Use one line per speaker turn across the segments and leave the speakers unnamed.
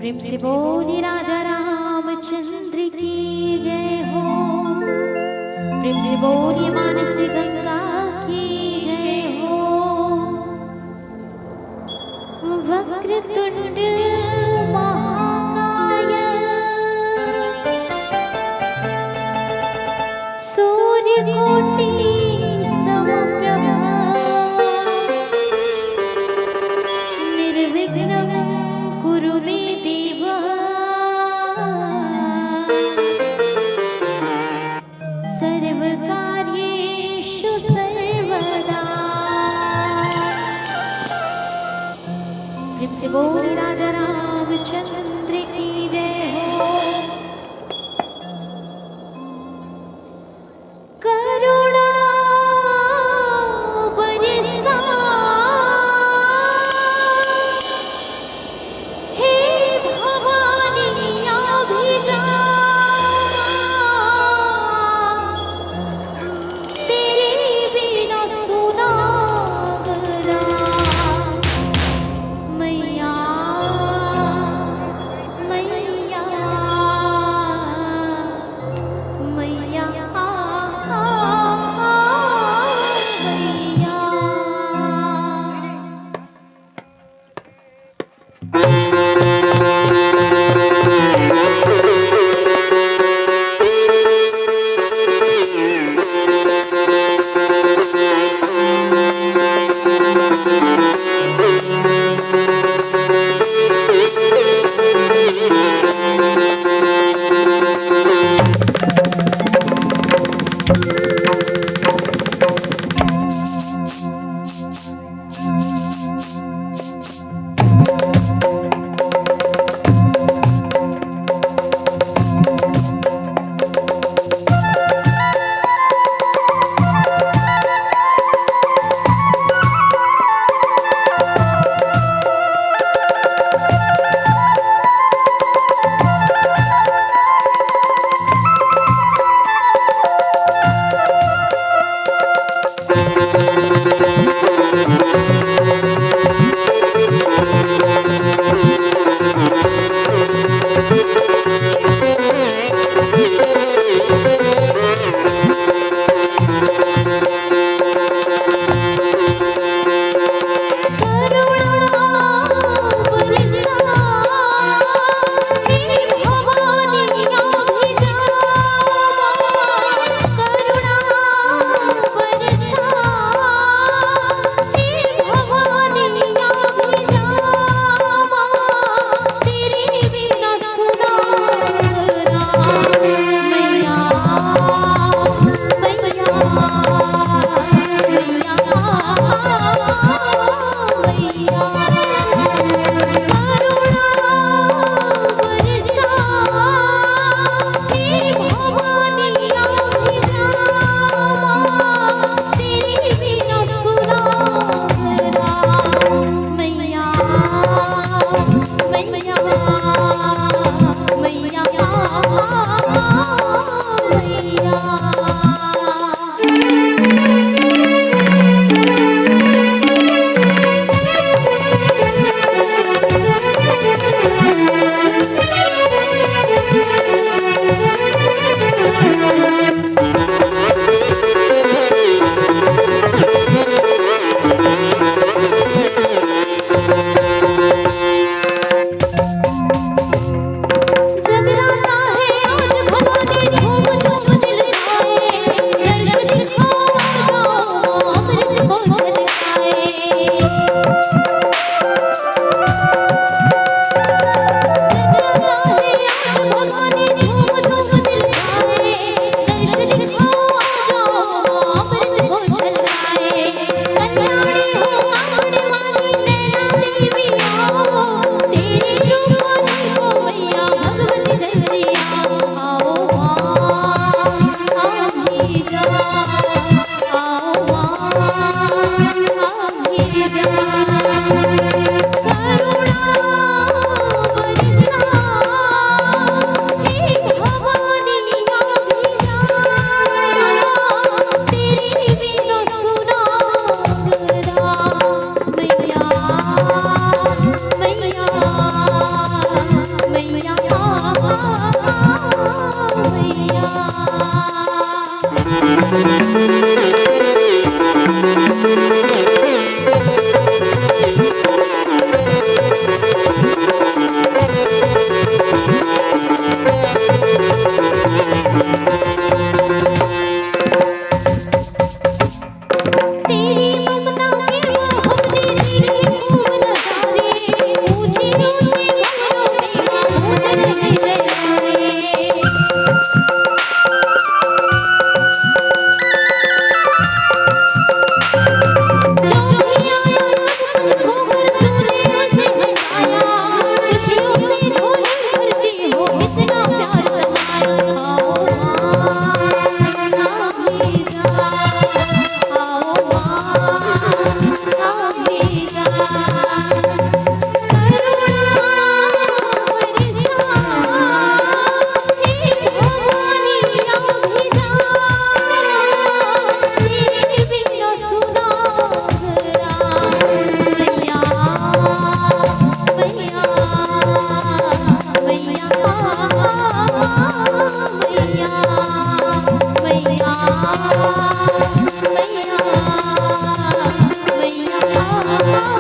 प्रेम से बोली राजा रामचंद्र की जय हो। प्रेम से बोली मानस गंगा की जय हो। वक्रतुंड महाकाय सूर्यकोटि समप्रभ निर्विघ्नं कुरु मे देव। सर्वकार्येषु सर्वदा। प्रेम से बोले राजा रामचंद्र की जय हो। करुणा बरसा हे भवानी अभिजा। तेरे बिना सुना गरा मैया।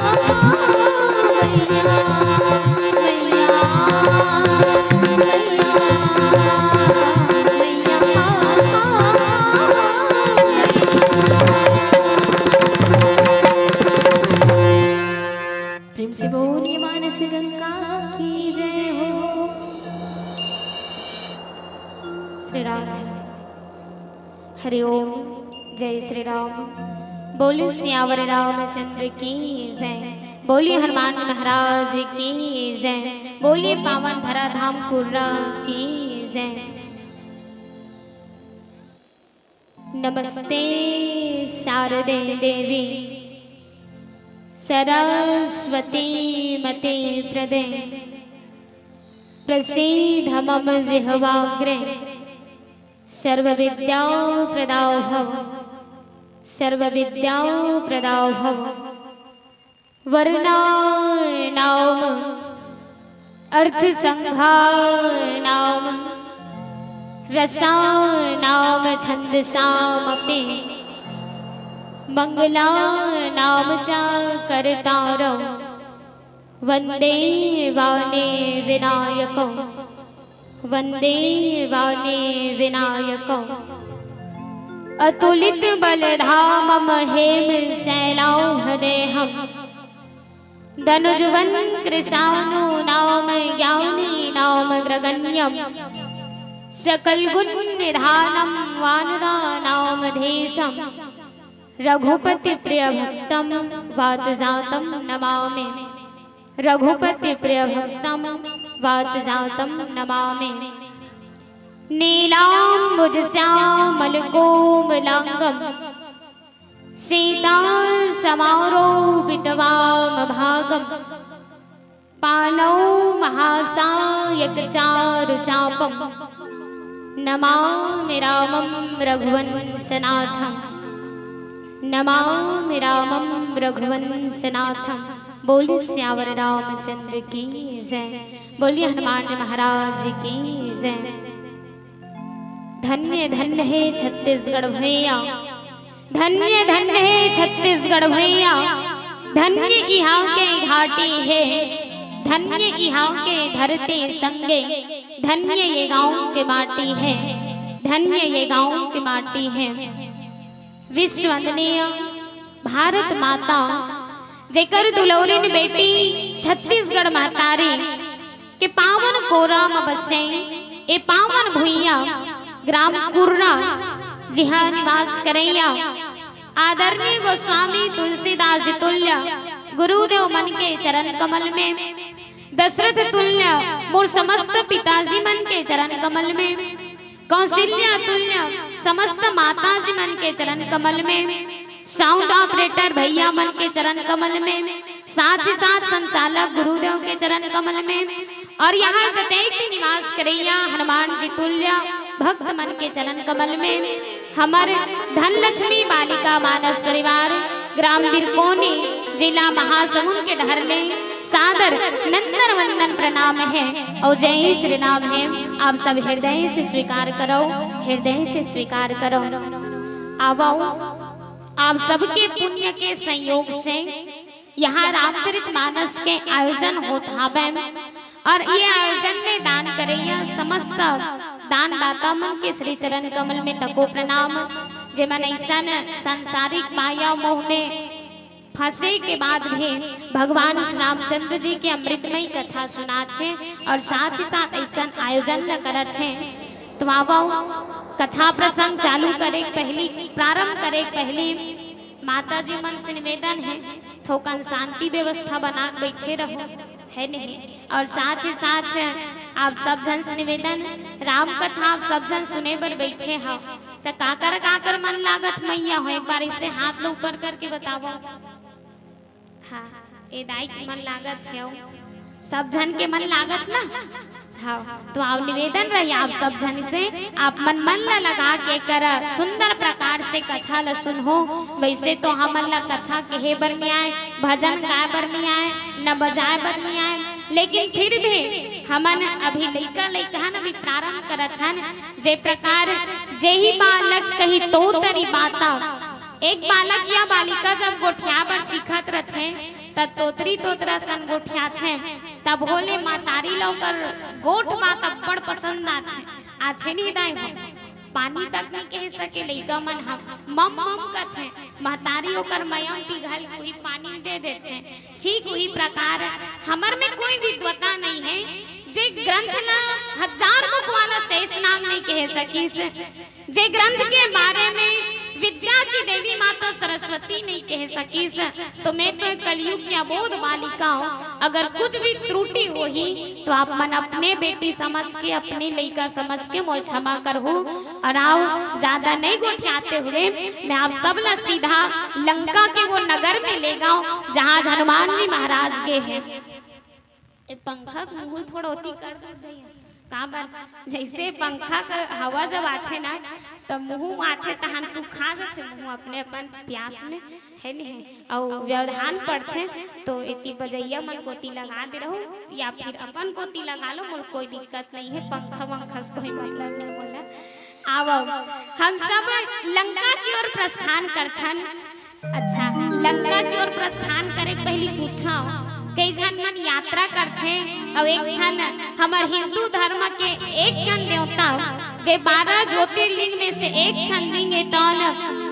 मैया प्रेम से बोलिए मानस गंगा की जय हो। श्री राम हरि ओम, जय श्री राम। बोलिए सियावर रामचंद्र की जय, बोलिए हनुमान महाराज की जय, बोलिए पावन धरा धाम कुर्रा की जय। नमस्ते शारदे देवी सरस्वती मते प्रदे, प्रसीद मम जिह्वाग्रे सर्वविद्या प्रदाओ भव, सर्वविद्या प्रदाओ भव। वर्णानाम अर्थ संघानाम रसानाम छंदसामपि मंगलानाम च कर्तारौ वंदे वाणे विनायकौ, वंदे वाणे विनायकौ। अतुलित बलधामं हेम शैलाह्वदेहं, धनुजवन् कृशाणो नाम ज्ञानी नाम ग्रगण्यं, सकल गुण निधानं वानराणामधीशं, रघुपति प्रिय भक्तं वातजातं नमामि, रघुपति प्रिय भक्तं वातजातं नमामि। नीलाम्बुज श्यामल कोमलांगं, सीता समारोपित वामभागं, पालौ महासायक चारुचापं, नमामि रामं रघुवंशनाथं, नमामि रामं रघुवंशनाथं। बोलिए सियावर रामचंद्र की जय, बोलिए हनुमान महाराज की जय। धन्य धन्य है छत्तीसगढ़ भैया, धन्य धन्य है छत्तीसगढ़ भैया, धन्य यहाँ के घाटी है, धन्य यहाँ के धरती संगे, धन्य ये गांव के माटी है, धन्य ये गांव की माटी है। विश्ववंदनीय भारत माता जेकर दुलौरिन बेटी छत्तीसगढ़ महतारी के पावन कोरा में बसे ए पावन भुइया ग्राम कुर्रा जिहा निवास करैया आदरणीय गोस्वामी तुलसीदास जी तुल्य गुरुदेव मन के चरण कमल में, दशरथ तुल्य मोर समस्त पिताजी मन के चरण कमल में, कौशल्या तुल्य समस्त माताजी मन के चरण कमल में, साउंड ऑपरेटर भैया मन के चरण कमल में, साथ ही साथ संचालक गुरुदेव के चरण कमल में, और यहाँ जतेक भी निवास करैया हनुमान जी तुल्य भक्त मन के चरण कमल में, हमारे धनलक्ष्मी बालिका मानस परिवार ग्राम बिरकोनी जिला महासमुंद के ढरले सादर नंदन वंदन प्रणाम है और जय श्री राम है। आप सब हृदय से स्वीकार करो, हृदय से स्वीकार करो। आओ आप सबके पुण्य के संयोग से यहाँ रामचरितमानस के आयोजन होता है और ये आयोजन में दान करैया समस्त दान दाता मन के श्री चरण कमल में तको प्रणाम। जे मन ऐसा संसारिक माया मोह में फंसे के बाद भी भगवान श्री रामचंद्र जी के अमृतमयी कथा सुनाते और साथ ही साथ ऐसा आयोजन न करत है। तो आओ कथा प्रसंग चालू करे पहली प्रारंभ करे पहली माता जी मन से निवेदन है थोकन शांति व्यवस्था बना बैठे रहो है नहीं, और साथ ही साथ आप सब जन से निवेदन राम कथा आप सब जन सुने बर बैठे हो तो काकर मन लागत मैया हो एक बार इसे हाथ लो ऊपर करके बताओ। हाँ ए दाई के मन लागत है, सब जन के मन लागत ना। हाँ तो आप निवेदन रही आप सब जन से आप मन लगा के कर सुंदर प्रकार से कथा ल सुनो। वैसे तो हमन ला कथा कहे बर नहीं आए, भजन गाय बर नहीं आए, न बजाए बर नहीं आए, लेकिन फिर भी हमन अभी लइका अभी प्रारंभ करत हन। जे प्रकार जे ही बालक कही तो तरी बाता, एक बालक या बालिका जब गोठिया बर सीखत रथे तब तोतरी तोतरा सन गोठियात है, तब होले मातारी लौकर गोठ बात अब्बड़ पसंद आथे नहीं दाई हो पानी तक नहीं कह सके लइका मन हम मम मम कथे महतारी ओकर मयम पिघल हुई पानी दे देते। ठीक वही प्रकार हमर में कोई विद्वता नहीं है जे ग्रंथ ला 1000 मुख वाला शेष नाग नहीं कह सकीस, जे ग्रंथ के बारे में विद्या की देवी माता सरस्वती नहीं कह सकीस। तो मैं तो कलयुग की अबोध बालिका हूँ, अगर कुछ भी त्रुटि होही तो आप मन अपने बेटी समझ के, अपने लड़का समझ के मोल क्षमा करहु। और आओ ज्यादा नहीं गोठियाते हुए मैं आप सब ला सीधा लंका के वो नगर में ले गाऊं जहाँ हनुमान जी महाराज के हैं। पंखा मुंह थोड़ा होती कर दो कहाँ पर, जैसे पंखा का हवा जब आते ना तो मुंह आते तहन सुखा जाते मुंह अपने अपन प्यास में है नहीं। और व्यवधान पढ़ते तो इतनी बजैया मन कोती लगा दे रहो या फिर अपन कोती लगा लो, मुझे कोई दिक्कत नहीं है। पंखा वंखा से कोई मतलब नहीं बोला। आओ हम सब लंका की ओर प्रस्थान करथन। अच्छा, लंका की ओर प्रस्थान करे पहली पूछा कई जन मन यात्रा करथे और एक जन हमार हिंदू धर्म के एक जन देवता जे 12 ज्योतिर्लिंग में से एक जन लिंग है तो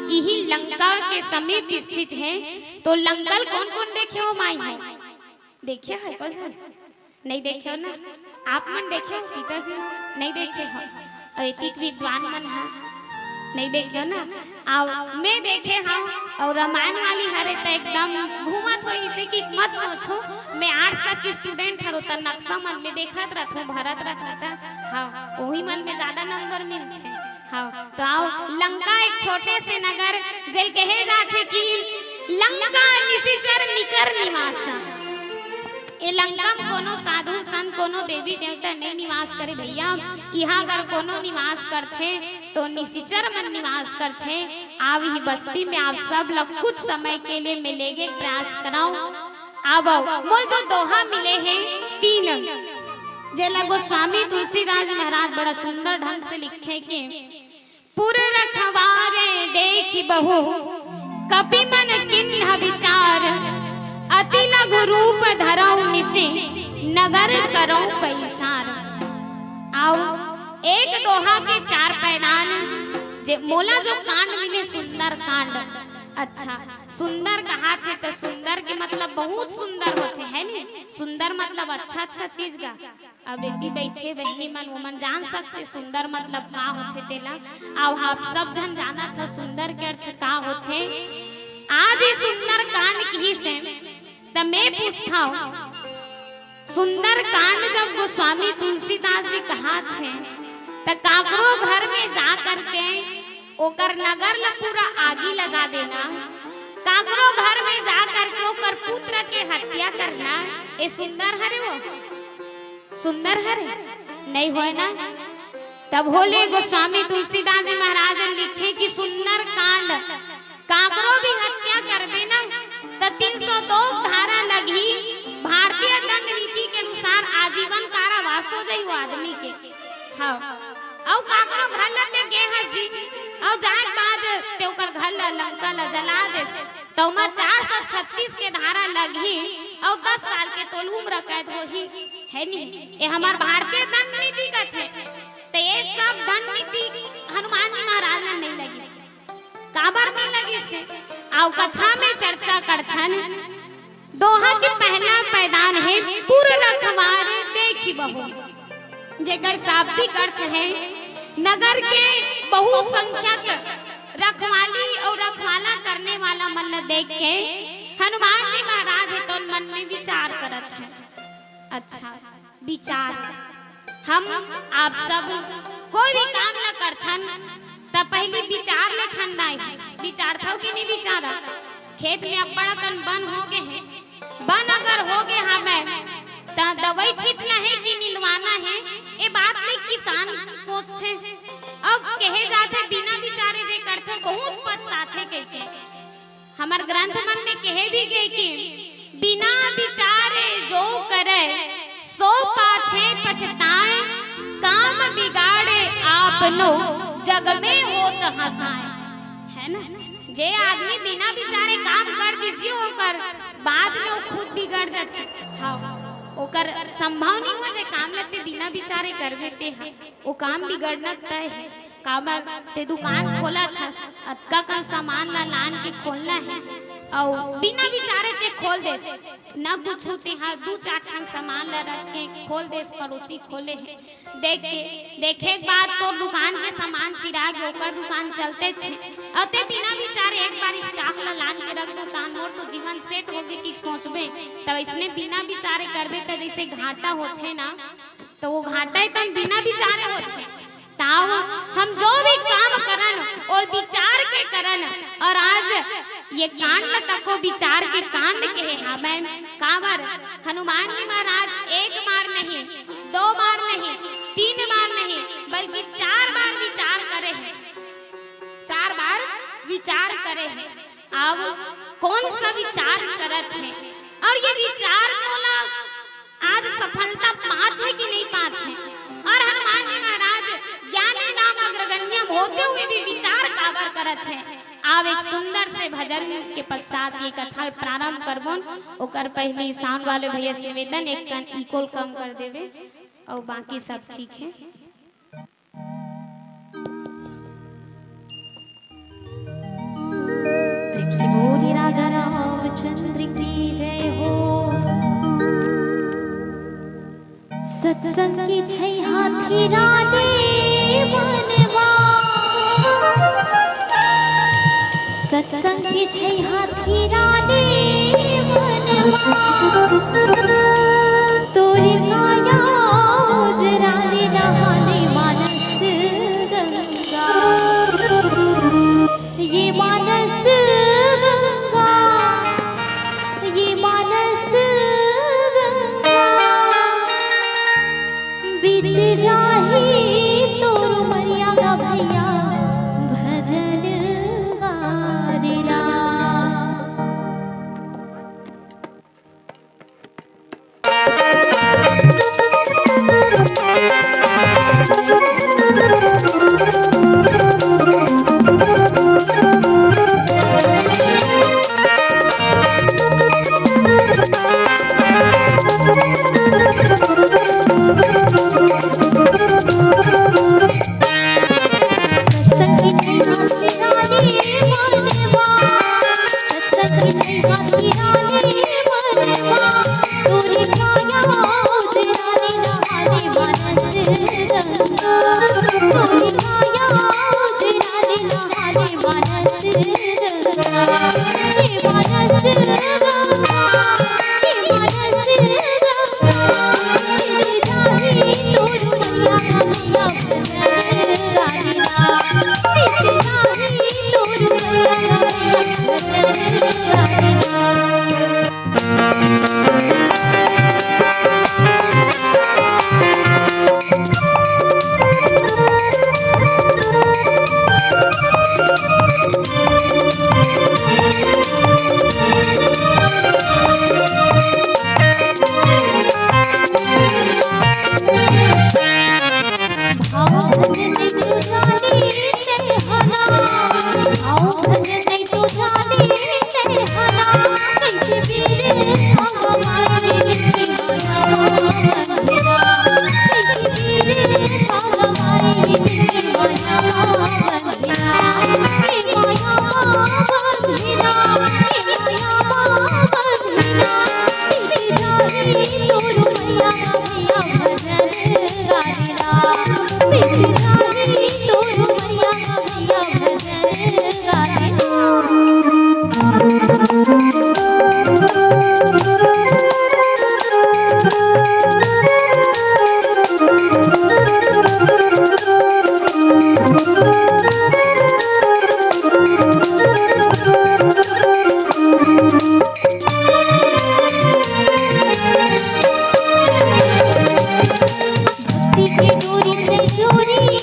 यही लंका के समीप स्थित है। तो लंकल कौन कौन देखे हो माई हो? देखे हो कौन? नहीं देखे हो ना? आप मन देखे हो पिताजी? नहीं देखे हो? और एतिक विद्वान मन है नहीं देखे हो ना? और मैं देखे हाँ और रामायण वाली हरे तो एकदम घूमत हो इसे की मत सोचो। मैं 8 की स्टूडेंट हरो त नक्शा मन में देखत रहूं भरत रहता। हाँ वही मन में ज्यादा नंबर मिलते। हाँ तो आओ लंका एक छोटे से नगर जेल कहे जाते कि लंका निशिचर निकर निवास। ए लंका में कोनो साधु संत कोनो देवी देवता नहीं निवास करे भैया। यहाँ अगर कोनो निवास करते तो निशिचर मन निवास करते। आप ही बस्ती में आप सब लोग कुछ समय के लिए मिलेंगे, प्रयास कराओ। अब मोल जो दोहा मिले हैं 3 जेला गोस्वामी तुलसीदास महाराज बड़ा सुंदर ढंग से लिखे कि पुर रखवारे देखी बहु कपि मन किन्ह विचार अति लघु रूप धरऊ निशि नगर करो पैसार। आओ एक दोहा के 4 पैदान जे मोला जो कांड मिले सुंदर कांड। अच्छा सुंदर कहा थे तो सुंदर के मतलब बहुत सुंदर होते है नी। सुंदर मतलब अच्छा अच्छा चीज का। अब इतनी बैठे बहनी मन वो मन जान सकते सुंदर मतलब का होते तेला। अब आप सब जन जाना था सुंदर के अर्थ का होते। आज ही सुंदर कांड की से तो मैं पूछता हूँ सुंदर कांड जब गोस्वामी तुलसीदास जी कहा थे तो काकरो घर में जा करके ओकर नगर ला पूरा आगी लगा देना, काकरो घर में जा करके ओकर पुत्र के हत्या करना, ये सुंदर हरे वो सुंदर हरे नहीं होए ना। तब बोले गोस्वामी तुलसीदास जी महाराज लिखे कि सुंदर कांड काकरो भी हत्या करबे ना तो 302 धारा लगी। भारतीय दंड नीति के अनुसार आजीवन कारावास हो जाई वो आदमी के। हाँ और काकरो घर लते गे हसी और जाए बाद ते ओकर घर ला लंका ला जला दे तो मा 436 के धारा लगी और 10 साल के तोल उम्र कैद होही है नी। ये हमार भारतीय दंड नीति का थे तो ये सब दंड नीति हनुमान जी महाराज ने नहीं लगी काबर नहीं लगी से। आओ कथा में चर्चा करथन। दोहा के पहला पैदान है पुर रखवारे देखी बहु जेकर शाब्दिक अर्थ है नगर के बहुसंख्यक रखवाली और रखवाला करने वाला मन देख के हनुमान जी महाराज है तो मन में विचार करत है। अच्छा विचार हम आप सब कोई भी काम न करथन तब पहले विचार ले ठंडाई विचार था कि नहीं विचारा। खेत में अब बड़ा कन बन हो गए हैं, बन अगर हो गए हमें तो दवाई छीटना है कि निलवाना है ये बात नहीं किसान सोचते। अब कहे जाते बिना विचारे जे करते बहुत पछताते कहते। हमार ग्रंथ मन में कहे भी गए कि बिना विचारे जो करे सो पाछे पछताए काम बिगाड़े आपनो जग में होत हंसाए। है ना जे आदमी बिना विचारे काम कर दिसियो ओकर बाद में वो खुद बिगड़ जाते। हाँ ओकर संभव नहीं हो जे काम लेते बिना विचारे करवेते हैं वो काम बिगड़ना तय है। काबर ते दुकान खोला था अतका का सामान ला लान के खोलना है और बिना विचारे ते खोल दे ना कुछ होते हाँ 2-4 ठन सामान ला रख के खोल दे पड़ोसी खोले है देखे एक बात तो दुकान के सामान सिरा के ओकर दुकान चलते छे अते बिना विचारे एक बार स्टॉक ला लान के रख दो तान मोर तो जीवन सेट होगे कि सोचबे तब इसने बिना विचारे करबे त जैसे घाटा होथे ना तो वो घाटा तन बिना विचारे होथे ताव हम जो भी काम करन और विचार के करन और आज ये कांड तक को विचार के कांड के हमें कावर हनुमान जी महाराज एक बार नहीं 2 बार नहीं 3 बार नहीं बल्कि 4 बार विचार करे हैं 4 बार विचार करे हैं अब कौन सा विचार करत है और ये विचार मोला आज सफलता पात है कि नहीं पात है और हनुमान जी महाराज ज्ञानी नाम अग्रगण्य होते हुए भी विचार काबर करत है अब एक सुंदर से भजन के पश्चात ये कथा प्रारंभ करबोन ओकर पहले साउंड वाले भैया से निवेदन एक कन इक्वल कम कर देवे और बाकी सब ठीक है।
बोली राजा रामचंद्र की जय हो। सत्संग की छै हाथी रानी बनवा सत्संग की छै हाथी रानी बनवा तोरी काया उजरानी नहाने मानस गंगा ये मानस गंगा ये मानस गंगा बीत जाही तोर मरिया गा भैया भजन गारिला डोरी से डोरी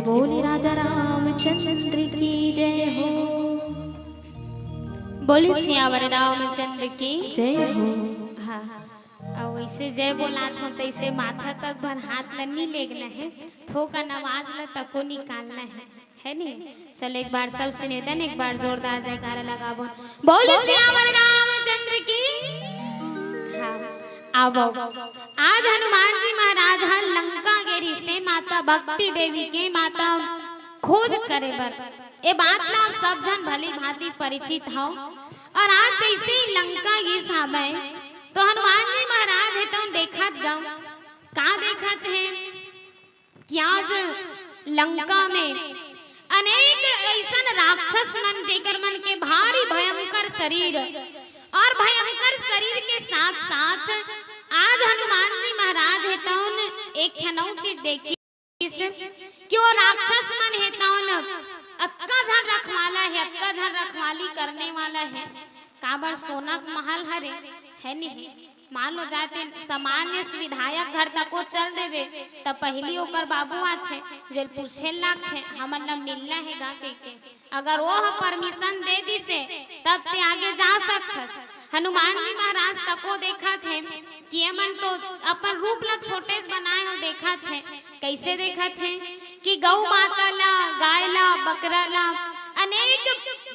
बोले राजा रामचंद्र की जय हो।
बोले सियावर रामचंद्र की
जय हो।
हाँ और वैसे जय बोलात हो तैसे माथा तक भर हाथ नहीं लेगना है, थोका नवाज ल तको निकालना है नहीं। चलो एक बार सब निवेदन, एक बार जोरदार जयकारा लगाबो। बोले सियावर रामचंद्र की। हाँ अब आज हनुमान जी महाराज हन लंका गेरी से माता भक्ति देवी के माता खोज करे बर ए बात ना आप सब जन भली भांति परिचित हो। और आज जैसे लंका ये समय तो हनुमान जी महाराज है तो देखत गौ का देखत है कि आज लंका में अनेक ऐसन राक्षस मन जेकर मन के भारी भयंकर शरीर और भयंकर शरीर के साथ साथ आज हनुमान जी महाराज है तो एक खनौ चीज देखी कि वो राक्षस मन है तो अक्का झन रखवाला है, अक्का झन रखवाली करने वाला है। काबर सोनक महल हरे है नहीं। मान लो जाते सामान्य विधायक घर तक को चल देवे तब पहली ओकर बाबू आथे जेल पूछे लागे हमन ला मिलना है गा के अगर वो परमिशन दे दी से तब ते आगे जा सकथस। हनुमान जी महाराज तको देखा थे कि मन तो अपन रूप ला छोटे से बनाए हो देखा थे। कैसे देखा थे कि गौ माता ला, गाय ला, बकरा ला अनेक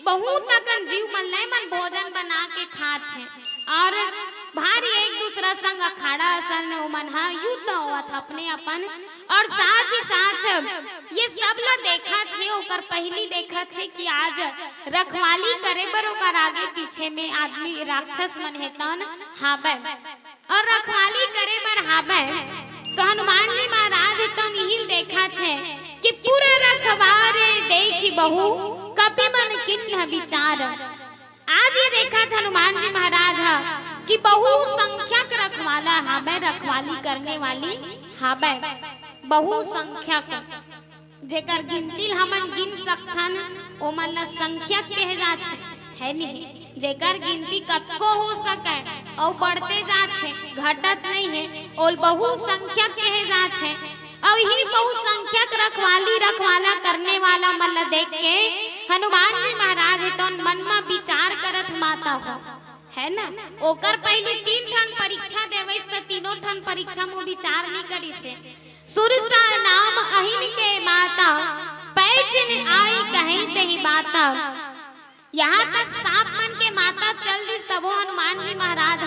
बहुत अकन जीव मन भोजन बना के खात है और भारी एक दूसरा संग अखाड़ा सन मन युद्ध हुआ था अपने अपन। और साथ ही साथ ये सब ला देखा थे ओकर पहली देखा थे कि आज रखवाली करे बर ओकर आगे पीछे में आदमी राक्षस मन है तन हाबे और रखवाली करे बर हाबे। तो हनुमान जी महाराज तो यही देखा थे कि पूरा रखवारे देखी बहु कपि मन किन्ह विचार। आज ये देखा था हनुमान जी महाराज कि बहुसंख्यक रखवाला हाबे, रखवाली करने वाली हाबे बहुसंख्यक जेकर गिनती हमन गिन सकथन ओमन ला संख्यक कहे जात है नहीं। जेकर गिनती कतको हो सके और बढ़ते जात है घटत नहीं है और बहुसंख्यक कहे जात है। और यही बहुसंख्यक रखवाली रखवाला करने वाला मन ला देख के हनुमान जी महाराज तो मन में विचार करत माता हो है ना। ओकर पहले 3 ठन परीक्षा देवैस त तीनों ठन परीक्षा में विचार नहीं करी से। सुरसा नाम अहिन के माता पैठन आई कहीं तही बाता। यहाँ तक सांप मन के माता चल दिस तबो हनुमान जी महाराज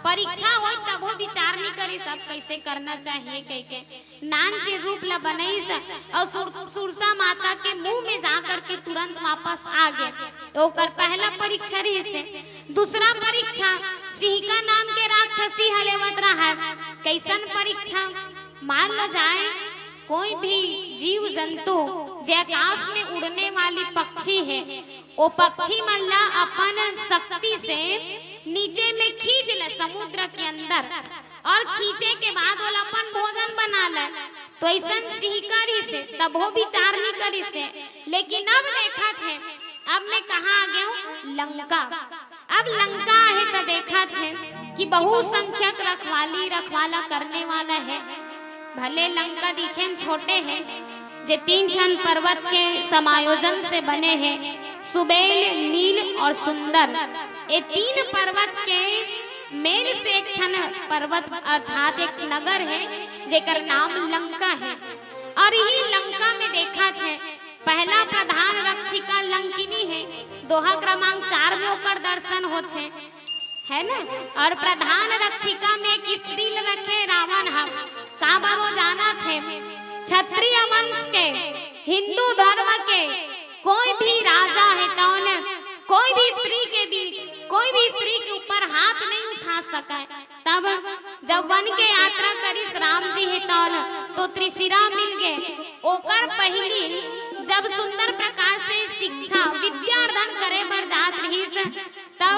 परीक्षा हो तबो विचार नहीं करी सब कैसे करना चाहिए कह के नान चे रूप ला बनईस और सुरसा माता के मुंह में जा करके तुरंत वापस आ गए। तो ओकर पहला परीक्षा रही से। दूसरा परीक्षा सिंहिका नाम के राक्षसी हलेवत रहा है। कैसन परीक्षा मान लो जाए कोई भी जीव जंतु जे आकाश में उड़ने वाली पक्षी है वो पक्षी मन ला अपन शक्ति से नीचे में खींच ले समुद्र के अंदर और खींचे के बाद वो अपन भोजन बना ले। तो ऐसा सिंहिका रही से तब वो विचार नहीं करी से। लेकिन अब देखा थे अब मैं कहाँ आ गया हूँ लंका। अब लंका है तो देखा थे कि बहुसंख्यक रखवाली रखवाला करने वाला है। भले लंका दिखे में छोटे हैं जे 3 ठन पर्वत के समायोजन से बने हैं सुबेल, नील और सुंदर। ये 3 पर्वत के मेन से एक ठन पर्वत अर्थात एक नगर है जेकर नाम लंका है। और यही लंका में देखा थे पहला प्रधान रक्षिका लंकिनी है, दोहा क्रमांक 4 में ओकर दर्शन होते है ना। और प्रधान रक्षिका में एक स्त्री रखे रावण हम का बारो जाना थे क्षत्रिय वंश के हिंदू धर्म के कोई भी राजा है तो कोई भी स्त्री के ऊपर हाथ नहीं उठा सका। तब जब वन के यात्रा करी राम जी है तो त्रिशिरा मिल गए ओकर पहली जब सुंदर प्रकार से शिक्षा विद्यार्धन करे बर जात रही तब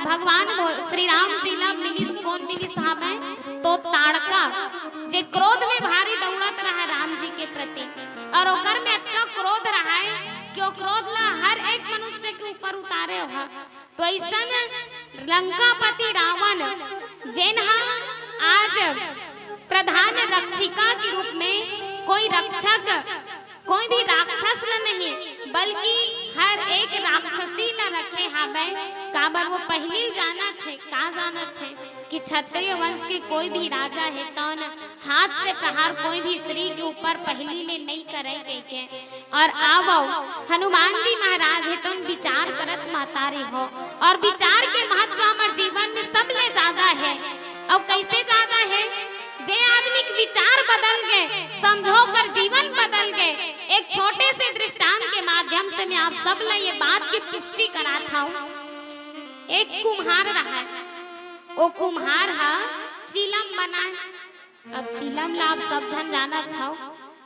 भगवान श्री राम जी ला मिलिस कौन मिलिस हमें तो ताड़का जे क्रोध में भारी दौड़त रहा राम जी के प्रति और ओकर में इतना क्रोध रहा है कि वो क्रोध ला हर एक मनुष्य के ऊपर उतारे हो। तो ऐसा लंकापति रावण जेनहा आज प्रधान रक्षिका के रूप में कोई रक्षक कोई भी राक्षस न नहीं बल्कि हर एक राक्षसी न रखे हमें काबर वो पहली जाना थे का जाना थे कि क्षत्रिय वंश के कोई भी राजा है तो हाथ से प्रहार कोई भी स्त्री के ऊपर पहली ले नहीं करे के। और आवो हनुमान जी महाराज है तो विचार करत मातारी हो और विचार के महत्व हमारे जीवन में सबले ज्यादा है। और कैसे ज्यादा है जे आदमी के विचार बदल गए समझो कर जीवन बदल गए। एक छोटे से दृष्टांत के माध्यम से मैं आप सब ले ये बात की पुष्टि कराता हूँ। एक कुम्हार रहा है, वो कुम्हार हा चिलम बनाए। अब चिलम ला आप सब जन जाना था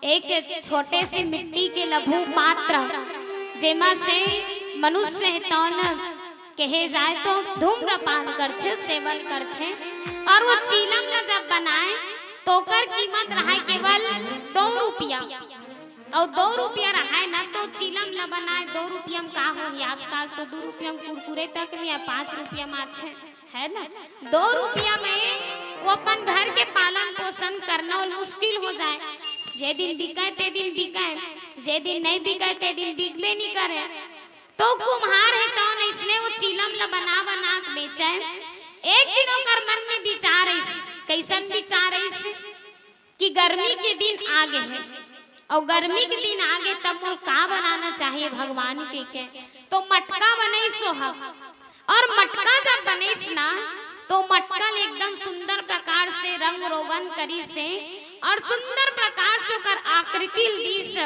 एक छोटे से मिट्टी के लघु पात्र जेमा से मनुष्य है तौन कहे जाए तो धूम्रपान करते सेवन करते। और वो चिलम ला जब बनाए तो कर कीमत रहा केवल 2 रुपया और 2 रुपया रहा है ना तो चिलम ला बनाए 2 रुपया में का हो आजकल तो 2 रुपया में कुरकुरे तक नहीं 5 रुपया माथे है ना। 2 रुपया में वो अपन घर के पालन पोषण करना मुश्किल हो जाए। जे दिन बिकाए ते दिन बिकाए जे दिन नहीं बिकाए ते दिन बिकबे नहीं करे। तो कुम्हार है तो इसलिए वो चिलम ला बना बना के बेचे। एक दिन ओकर मन में विचार कैसन विचार कि गर्मी के दिन आगे है और गर्मी के दिन आगे तब मोर का बनाना चाहिए भगवान के तो मटका बने सो और मटका जब बनेस ना तो मटका एकदम सुंदर प्रकार से रंग रोगन करी से और सुंदर प्रकार से ओकर आकृति दीस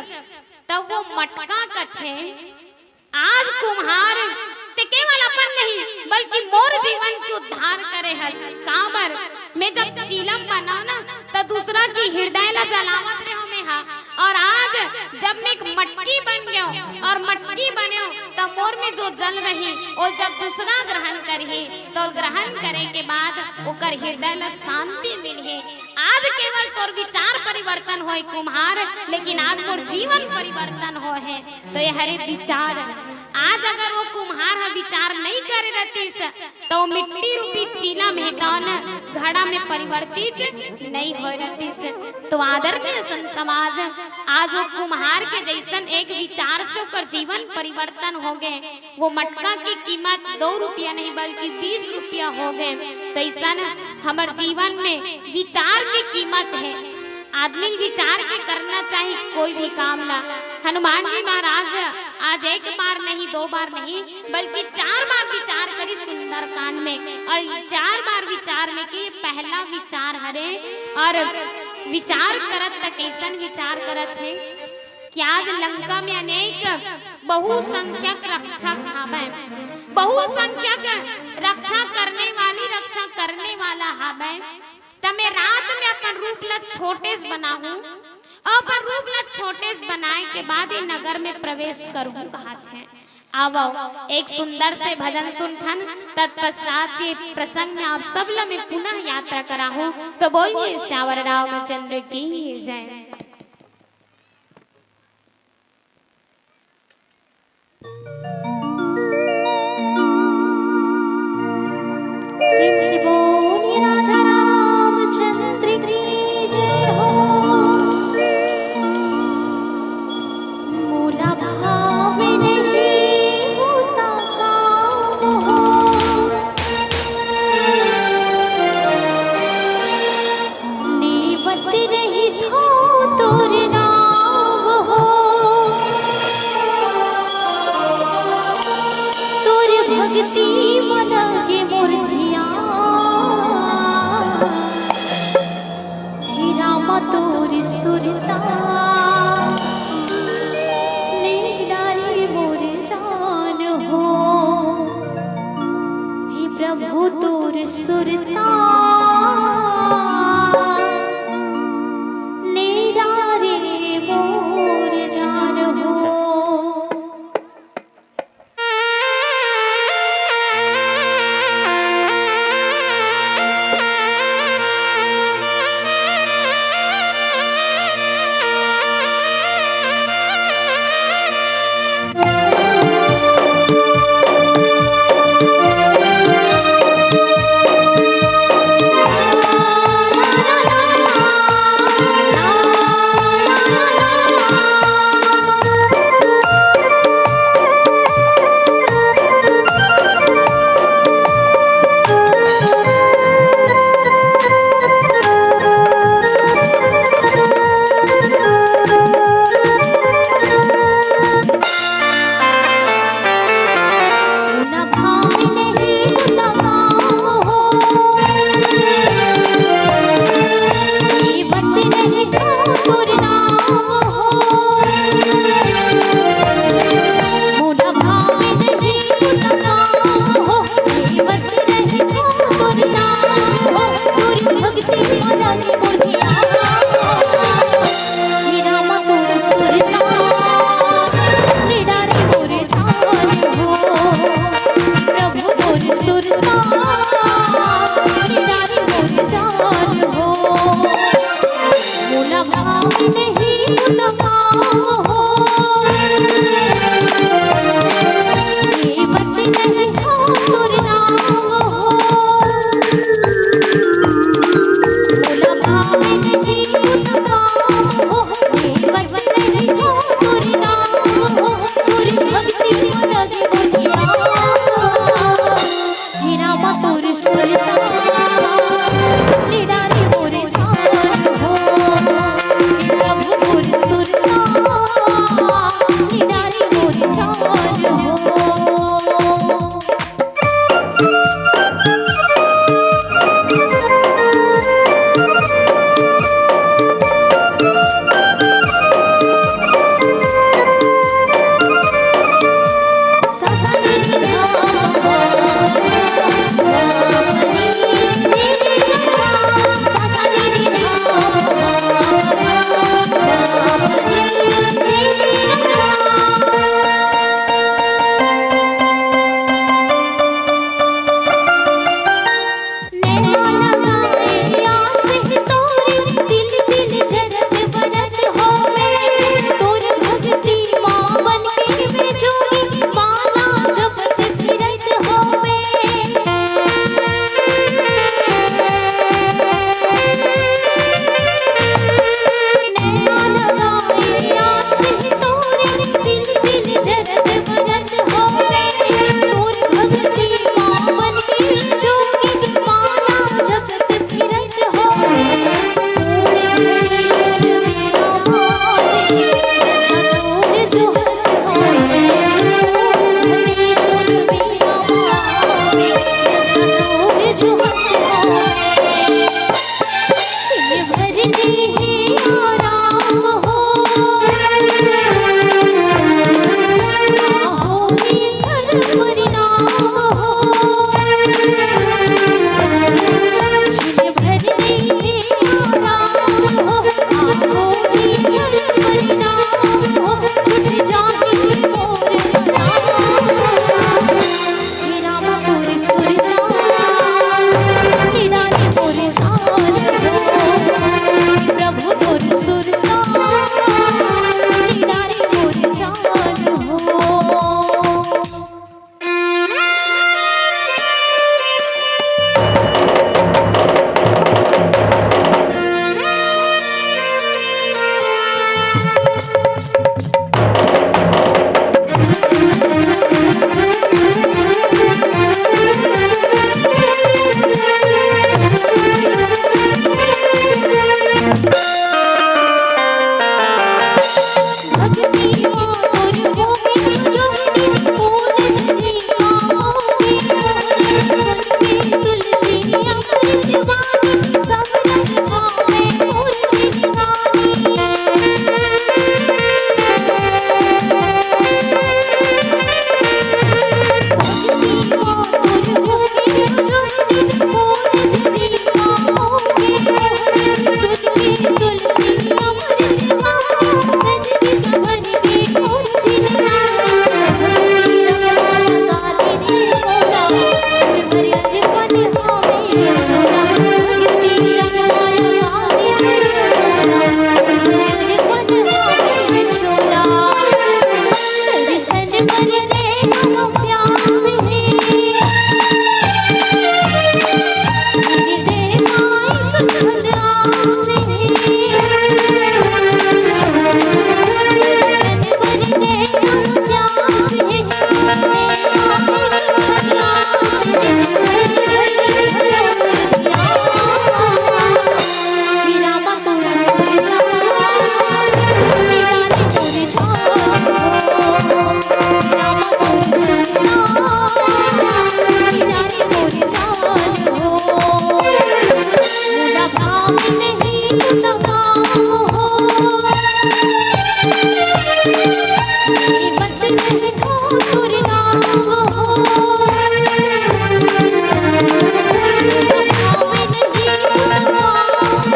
तब वो मटका कछे आज कुम्हार ते केवल अपन नहीं बल्कि मोर जीवन के उद्धार करे है। काबर मैं जब चिलम बनाओ ना तो दूसरा की हृदय ला जलावत रहो में हा और आज जब मैं एक मटकी बन गयो और मटकी बनो तो मोर में जो जल रही और जब दूसरा ग्रहण करही तो ग्रहण करे के बाद ओकर हृदय ला शांति मिले। आज केवल तोर विचार परिवर्तन होए कुम्हार लेकिन आज मोर जीवन परिवर्तन हो है। तो ये हरे विचार आज अगर वो कुम्हार हा विचार नहीं करे रहतीस तो मिट्टी रूपी चीला में घड़ा में परिवर्तित नहीं हो रहतीस। तो आदरणीय समाज आज वो कुम्हार के जैसन एक विचार से ओकर जीवन परिवर्तन हो गए। वो मटका की कीमत 2 रुपया नहीं बल्कि 20 रुपया हो गए। तो ऐसा हमारे जीवन में विचार की कीमत है। आदमी विचार के करना चाहिए कोई भी काम ला। हनुमान जी महाराज आज 1 बार नहीं 2 बार नहीं बल्कि 4 बार विचार करी सुंदर कांड में और 4 बार विचार में कि पहला विचार हरे और विचार करत त कैसन विचार करत है कि आज लंका में अनेक बहुसंख्यक रक्षक हवे बहुसंख्यक रक्षा करने वाला हवे। तमे रात में अपन रूप ला छोटे से बनाऊं अपन रूप ला छोटे से बनाए के बाद ही नगर में प्रवेश करूं कहत है। आवो एक सुंदर से भजन सुनथन तत्पश्चात ये प्रसंग में आप सब ला मैं पुनः यात्रा कराहूं। तो बोलिए श्यावर रामचंद्र की जय।
प्रेम से बोलिए राजा रामचंद्र की जय हो। मोला भाव नहीं होता काम हो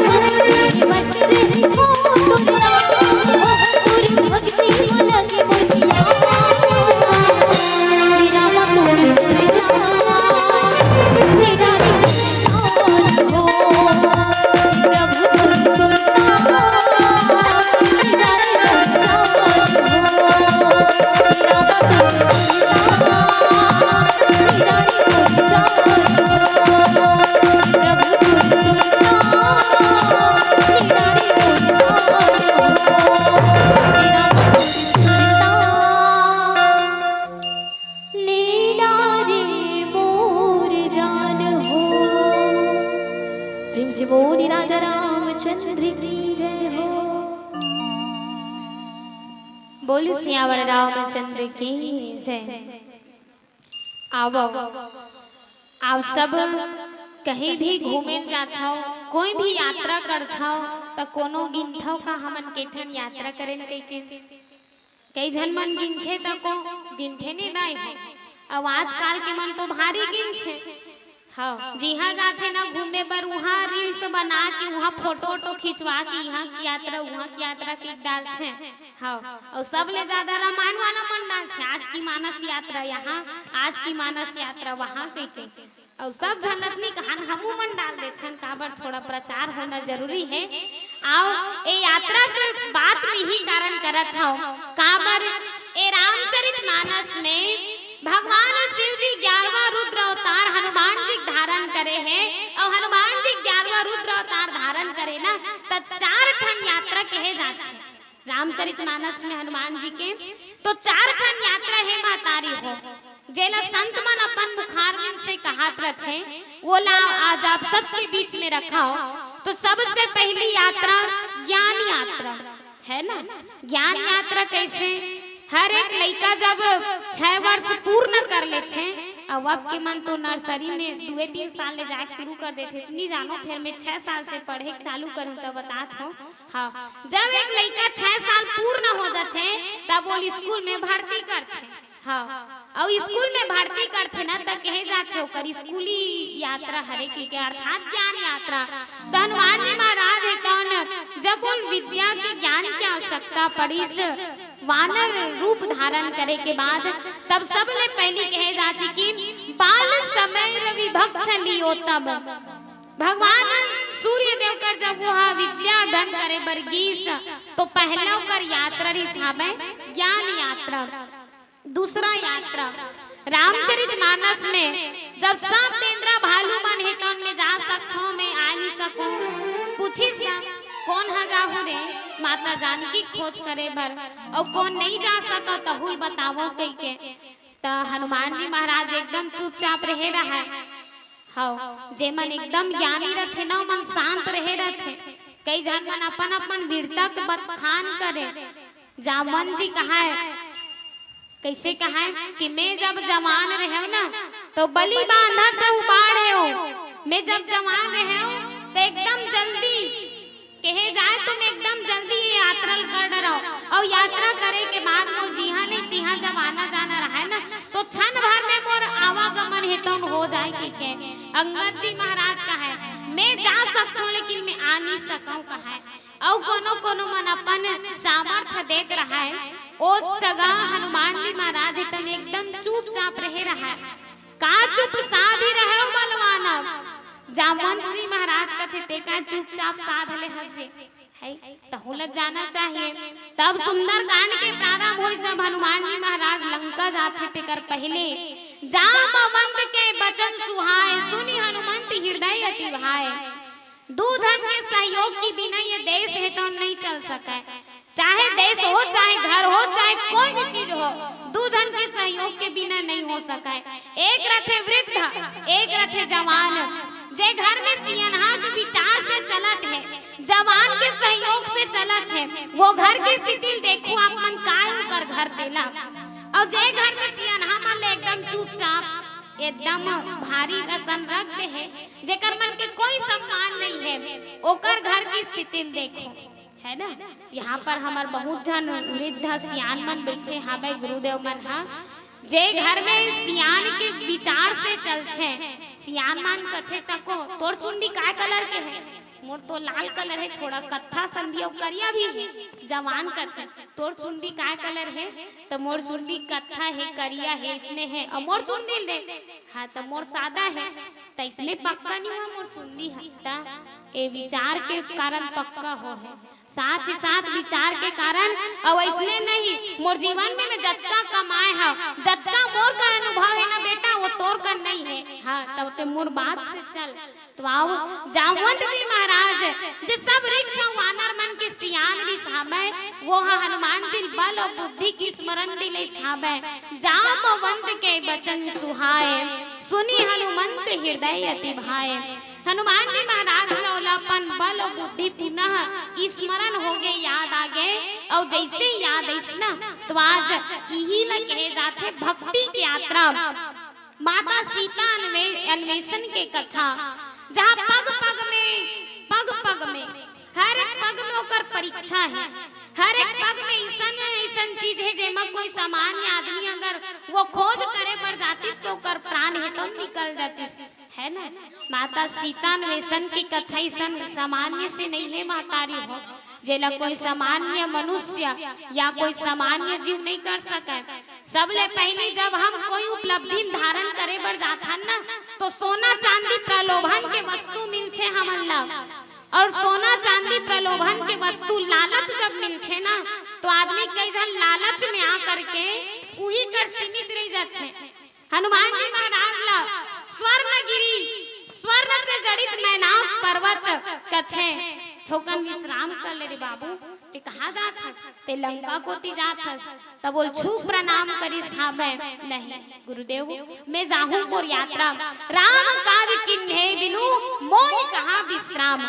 Oh बोली राजा रामचंद्र की जय हो।
बोली सियावर रामचंद्र की जय। आओ आप सब कहीं भी घूमे जात हो, कोई भी यात्रा करत हो तो कोनो गिनथो का हमन केठन यात्रा करें कई झन मन गिनथे तो को गिनथे नहीं है। अब आजकल के मन तो भारी गिनथे। हाँ जिहा जाते ना घूमे बर वहाँ रील्स बना के वहाँ फोटो खिंचवा के यहाँ की यात्रा वहाँ की यात्रा के डालते हैं। हाँ और सब ले ज्यादा रामायण वाला मन डालते, आज की मानस यात्रा यहाँ, आज की मानस यात्रा वहाँ के और सब झलकनी कहान हमू मन डाल देते हैं। काबर थोड़ा प्रचार होना जरूरी है। आओ ए यात्रा के बात में ही कारण करत हो। काबर ए रामचरितमानस में भगवान शिव जी 11वां रुद्र अवतार हनुमान जी धारण करे हैं और हनुमान जी 11वां रुद्र अवतार धारण करे ना तो 4 ठन यात्रा कहे जाते हैं रामचरितमानस में हनुमान जी के। तो 4 ठन यात्रा है महतारी हो जेला संत मन अपन मुखारविंद से कहात रखे वो ला आज आप सबके बीच में रखा हो। तो सबसे पहली यात्रा ज्ञान यात्रा है ना। ज्ञान यात्रा कैसे हर एक लड़का जब 6 वर्ष पूर्ण कर लेते हैं अब के मन तो नर्सरी में 2-3 साल ले जाके शुरू कर देते नहीं जानो फिर मैं 6 साल से पढ़े चालू करूं तब बतात हूँ। हाँ जब एक लड़का 6 साल पूर्ण हो जाते तब वो स्कूल में भर्ती करते। हाँ और स्कूल में भर्ती करते ना तब कहे जाते ओकर स्कूली यात्रा हरे के अर्थात ज्ञान यात्रा। तो हनुमान जी महाराज है कौन जब उन विद्या के ज्ञान की आवश्यकता पड़ी वानर रूप धारण करे के बाद तब सबले पहली कहे जाती कि बाल समय रवि भक्ष लियो तब भगवान सूर्य देव कर जब वह विद्या दान करे बरगीश तो पहला कर यात्रा हिसाब है ज्ञान यात्रा। दूसरा यात्रा रामचरितमानस में जब सब तेंद्रा भालू मन है तो उनमें जा सकतो मैं आ नहीं सकूं पूछिस ना कौन हा जाहु रे माता जानकी खोज करे बर और कौन नहीं जा सका तहुल बतावो कई के। तो हनुमान जी महाराज एकदम चुपचाप रहे रहा है। हाँ जे मन एकदम ज्ञानी रहे ना मन शांत रहे रहे। कई जन मन अपन अपन वीरता के बतखान करे। जामन जी कहा है कैसे कहा है कि मैं जब जवान रहे ना तो बलि बांधत रहूं बाढ़ हो मैं जब जवान रहे तो एकदम जल्दी कहे जाए तुम एकदम जल्दी ये यात्रा कर डराओ और यात्रा करे के बाद मोर जिहा ले तिहा जब आना जाना रहा है ना तो क्षण भर में मोर आवागमन है तो हो जाए के अंगद जी महाराज का है मैं जा सकता हूँ लेकिन मैं आ नहीं सकूं कहा है। और कोनो कोनो मन अपन सामर्थ्य देख रहा है उस जगह हनुमान जी महाराज है तन एकदम चुपचाप रहे रहा है। का चुप साधी रहे बलवाना जामवंत जी महाराज कथे ते का चुपचाप साध ले हजे है तहुलत जाना चाहिए। तब सुंदर कांड के प्रारंभ होई जब हनुमान जी महाराज लंका जाते थे कर पहले जामवंत के वचन सुहाए सुनी हनुमंत हृदय अति भाए। दूधन के सहयोग के बिना ये देश है तो नहीं चल सका। चाहे देश हो चाहे घर हो चाहे कोई भी चीज हो दूधन के सहयोग के बिना नहीं हो सका। एक रथे वृद्ध एक रथे जवान जे घर में सियनहा के विचार से चलत है जवान के सहयोग से चलत है वो घर की स्थिति देखो आप मन कायम कर घर देला। और जे घर में सियनहा मन एकदम चुपचाप एकदम भारी रसन रख दे है जेकर मन के कोई सम्मान नहीं है ओकर घर की स्थिति देखो है ना। यहाँ पर हमार बहुत जन वृद्ध सियान मन बैठे हावे गुरुदेव मन हा जे घर में सियान के विचार से चलते सियान मान कथे तको तोर चुंडी काय कलर के है मोर तो लाल कलर है थोड़ा कत्था संधियो करिया भी है जवान कथे तोर चुंडी काय कलर है तो मोर चुंडी कत्था है करिया है इसमें है और मोर चुंडी दे हाँ तो मोर सादा है तो इसमें पक्का नहीं है मोर चुंडी है ए विचार के कारण पक्का हो है साथ ही साथ विचार के कारण और इसलिए नहीं मोर जीवन में मैं जत्ता कमाए है जत्ता मोर का अनुभव है ना बेटा वो तोर का नहीं है। हाँ तब तो मोर बात से चल तो आओ जामवंत जी महाराज जिस सब वृक्ष वानर मन के सियान रिसाबे वो हनुमान जी बल और बुद्धि की स्मरण दिले साबे जामवंत के वचन सुहाए सुनी हनुमंत हृदय अति भाए। हनुमान जी महाराज लौलापन बल और बुद्धि पुनः स्मरण हो गए, याद आ गए। और जैसे याद आई ना तो आज यही न कहे जाते भक्ति की यात्रा, माता सीता अन्वेषण के कथा, जहाँ पग पग में हर एक पग में ओकर परीक्षा है, हर एक पग में ऐसन चीज है जेमा कोई सामान्य आदमी अगर वो खोज करे पड़ जातीस तो ओकर प्राण है तो निकल जातीस, है ना। माता सीता अन्वेषण की कथा ऐसन सामान्य से नहीं है मातारी हो, जेला कोई सामान्य मनुष्य या कोई सामान्य जीव नहीं कर सके। सबले पहले जब हम कोई उपलब्धि धारण करे बर जाथन ना तो सोना चांदी प्रलोभन के वस्तु मिलते हमन ला, और सोना चांदी प्रलोभन के वस्तु लालच जब मिलते ना तो आदमी कई जन लालच में आ करके वही कर सीमित रह जाते। हनुमान जी महाराज ला स्वर्ण से जड़ित मैनाक पर्वत कथे थोकन विश्राम कर ले रे बाबू, ते कहाँ जात हस? ते लंका कोती जात हस? तब बोल छू प्रणाम करिस हाबे नहीं गुरुदेव मैं जाहूं मोर यात्रा, राम काज किन्हे बिनु मोहि कहाँ विश्राम।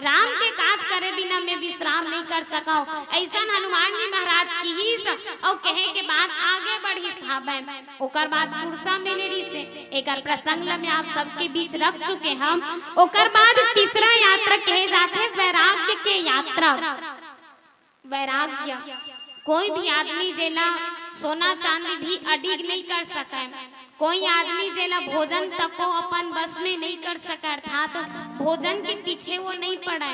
राम के काज करे बिना मैं विश्राम नहीं कर सका। ऐसा हनुमान जी महाराज की ही और कहे के बाद आगे बढ़ी हाबे। ओकर बाद सुरसा मिलेरी से एकर प्रसंग में आप सबके बीच रख चुके हम। ओकर बाद तीसरा यात्रा कहे जाते वैराग्य के यात्रा। वैराग्य कोई भी आदमी जेला सोना चांदी भी अडिग नहीं कर सके, कोई आदमी जेला भोजन तक को अपन बस में नहीं कर सके, अर्थात भोजन के पीछे वो नहीं पड़े।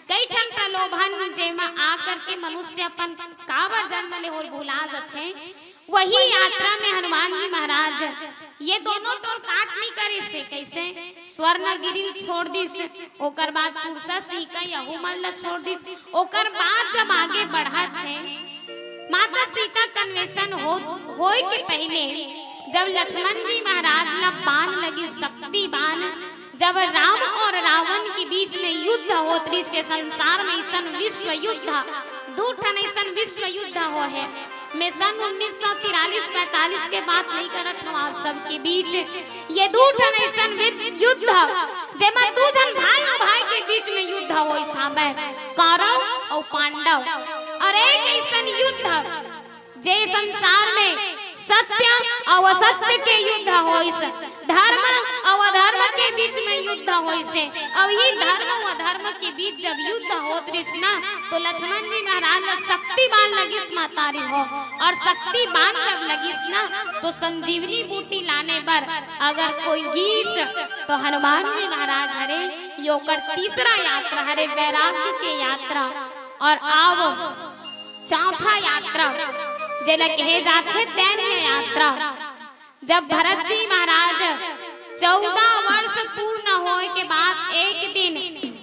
कई ठन प्रलोभन जेमा आकर के मनुष्य अपन काबर जन्म ले और भुला जाते, वही यात्रा में हनुमान जी महाराज ये दोनों तो काट नहीं करे से कैसे स्वर्ण गिरी छोड़ दिस, ओकर बाद सुरसा सीका यहू मल्ल छोड़ दिस। ओकर बाद जब आगे बढ़ा थे माता सीता कन्वेशन होए के पहले जब लक्ष्मण जी महाराज ला बाण लगी शक्ति बाण, जब राम और रावण के बीच में युद्ध होत रही से संसार में ऐसन विश्व युद्ध दो ठन ऐसन विश्व युद्ध हो है। मैं सन 1943-45 के बात नहीं करत हूँ आप सबके बीच, ये दो ठन ऐसन युद्ध जेमा दो जन भाई और भाई के बीच में युद्ध हो सामने कौरव और पांडव, और एक ऐसन युद्ध जे संसार में सत्य और असत्य के युद्ध होइस, धर्म और अधर्म के बीच में युद्ध होइस। और ही धर्म और अधर्म के बीच जब युद्ध होत रिस ना तो लक्ष्मण जी महाराज शक्तिबान लगिस मातारी हो, और शक्तिबान जब लगिस ना तो संजीवनी बूटी लाने पर अगर कोई गीस तो हनुमान जी महाराज हरे योकर तीसरा यात्रा हरे वैराग्य के यात्रा। और आओ चौथा यात्रा जेला कहे जाते दैन्य यात्रा। जब भरत जी महाराज 14 वर्ष पूर्ण होए के बाद एक दिन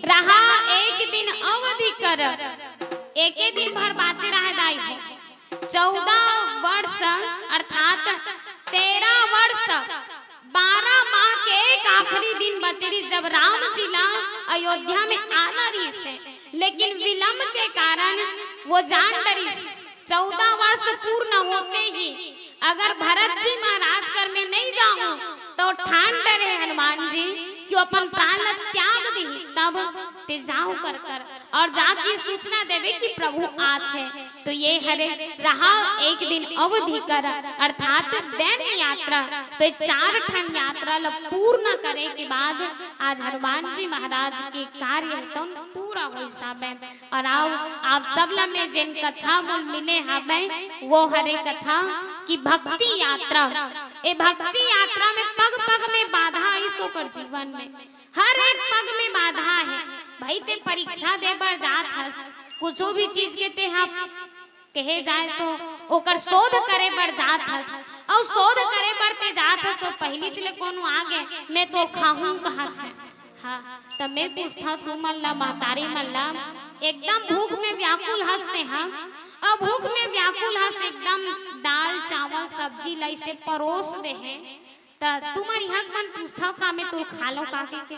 रहा, एक दिन अवधि कर एक दिन भर बाचे रहे दाई 14 वर्ष अर्थात 13 वर्ष 12 माह के एक आखिरी दिन बचरी जब राम जी ला अयोध्या में आना रही से, लेकिन विलंब के कारण वो जान डरी। 14 वर्ष पूर्ण होते ही अगर भरत जी महाराज कर में नहीं जाऊं तो ठान डरे हनुमान जी कि अपन प्राण त्याग दी, तब ते जाओ कर और जाके सूचना देवे कि प्रभु आज है। तो ये हरे रहा एक दिन अवधि कर अर्थात दैन्य यात्रा। तो 4 ठन यात्रा ला पूर्ण करे के बाद आज हनुमान जी महाराज के कार्य तो पूरा हो साबे। और आओ आप सब ला में जिन कथा मिले हवे वो हरे कथा की भक्ति यात्रा। ए भक्ति यात्रा में पग पग में बाधा आई सोकर जीवन में हर एक पग में बाधा है। भाई ते परीक्षा दे बर जात हस, कुछ भी चीज के ते हम कहे जाए तो ओकर शोध करे बर जात हस, और शोध करे बर ते जात हस तो पहली चले कोनो आगे मैं तो खाहूं कहा था। हाँ तब मैं पूछता तू मल्ला महतारी मल्ला एकदम भूख में व्याकुल हंसते हैं, अब भूख में व्याकुल हंस एकदम दाल चावल सब्जी लाई से परोस दे है तुम्हारी हक मन पूछता का मैं तो खा लो काके के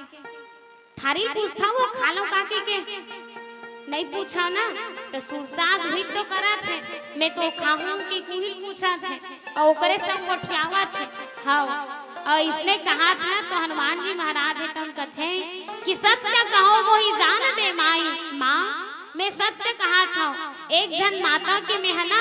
थारी पूछता वो खा लो काके के नहीं पूछा ना तो सुरसाद हुई तो करा थे मैं तो खाऊं की कुल पूछा थे और ओकरे सब कोठियावा थे। हाँ और इसने कहा था तो हनुमान जी महाराज है तुम कथे कि सत्य कहो वो ही जान दे माई। माँ मैं सत्य कहा था, एक जन माता के में है ना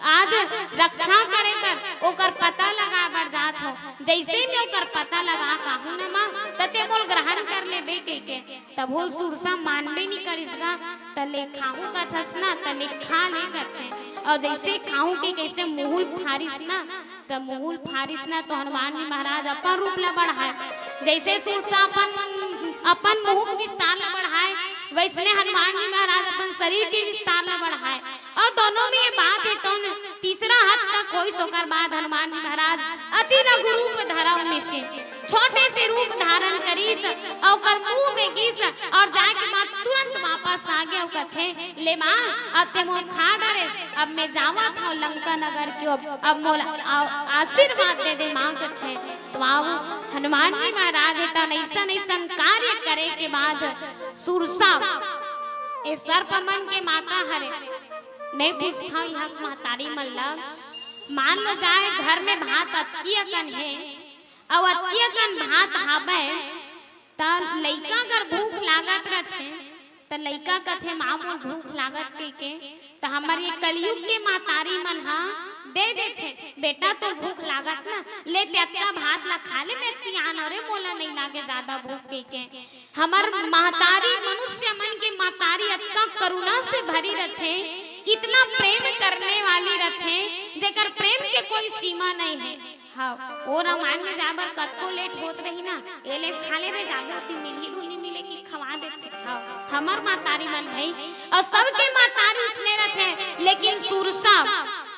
आज रक्षा करे कर ओकर पता लगा बढ़ जात हो। जैसे में ओकर पता लगा कहूँ ना माँ तते मोल ग्रहण कर ले बे के तब बोल सुरसा मानबे नहीं करिसगा तले खाऊं का थस ना तले खा ले गथे। और जैसे खाऊं के कैसे मुहुल फारिस ना तब मुहुल फारिस ना तो हनुमान जी महाराज अपन रूप ला बढ़ाए। जैसे सुरसा अपन मुंह के विस्तार ला बढ़ाए वैसने हनुमान जी महाराज अपन शरीर के विस्तार ला बढ़ाए। और दोनों में ये बात है तो तीसरा हाथ तक कोई सोकर बाद हनुमान जी महाराज अति लघु रूप धरा में से छोटे से रूप धारण करीस और कर मुंह में गिस और जाए के बाद तुरंत वापस आ गया और कथे ले माँ अब ते मोल खा डरे अब मैं जावा था लंका नगर क्यों अब मोल आशीर्वाद दे दे माँ कथे। तो आओ हनुमान जी महाराज ऐसा कार्य करे के बाद सुरसा ए सर्पमन के माता हरे मैं पूछता हूँ यहाँ महतारी मल्ला मान लो जाए घर में भात अतियकन है और अतियकन भात हावे त लइका अगर भूख लागत रथे त लइका कथे माँ मोल भूख लागत के त हमारे ये कलयुग के महतारी मन हा दे दे थे बेटा तो भूख लागत ना ले त्यक्का भात ला खा ले मैं सियान और मोला नहीं लागे ज्यादा भूख के हमार महतारी मनुष्य मन के महतारी अत्ता करुणा से भरी रथे इतना प्रेम करने वाली रथे जेकर प्रेम के कोई सीमा नहीं है। हाँ वो रामायण में जाबर कतको लेट होत रही ना ये ले खा ले रे जागृति मिली धुली मिले की खवा दे हाँ हमार महतारी मन भाई और सबके महतारी उसने रथे लेकिन सुरसा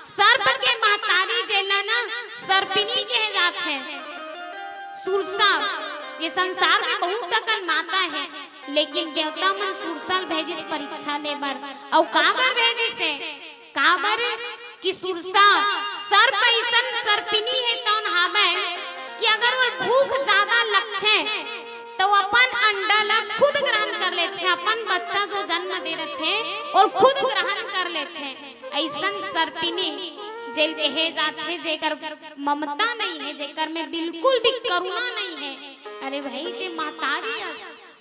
सर्प के महतारी जेला ना सर्पिनी के जात है। सुरसा ये संसार में बहुत तकन माता है लेकिन देवता मन सुरसा भेजिस परीक्षा ले बर और काबर भेजिस से काबर कि सुरसा सर्प ऐसन सर्पिनी है तौन हावे कि अगर वो भूख ज्यादा लगथे तो अपन अंडा ला खुद ग्रहण कर लेथे अपन बच्चा जो जन्म दे रहे और खुद ग्रहण कर लेथे। ऐसन सर्पिनी जेल कहे जाते जेकर ममता नहीं है जेकर में बिल्कुल भी करुणा नहीं है। अरे भाई ते महतारी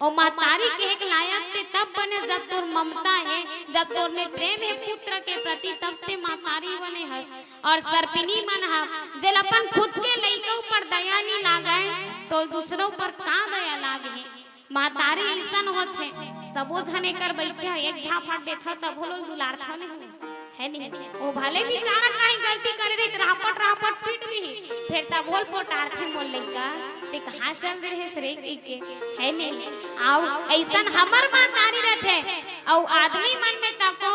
और महतारी के लायक ते तब बने जब तोर ममता है जब तोर में प्रेम है पुत्र के प्रति तब ते महतारी बने है। और सर्पिनी मन है जेल अपन खुद के लइका ऊपर दया नहीं लागे तो दूसरों पर का दया लागे। महतारी ऐसा होते सबो झने कर बैठा एक झापट देथा तब बोलो दुलार था नहीं है नहीं वो भले बेचारा कहीं गलती करे रही रापट रापट पीट दी फिर तब बोल पोटार थे मोल लइका ते कहां चल रहे सरे के है नहीं आओ ऐसा हमर महतारी रहते और आदमी मन में तको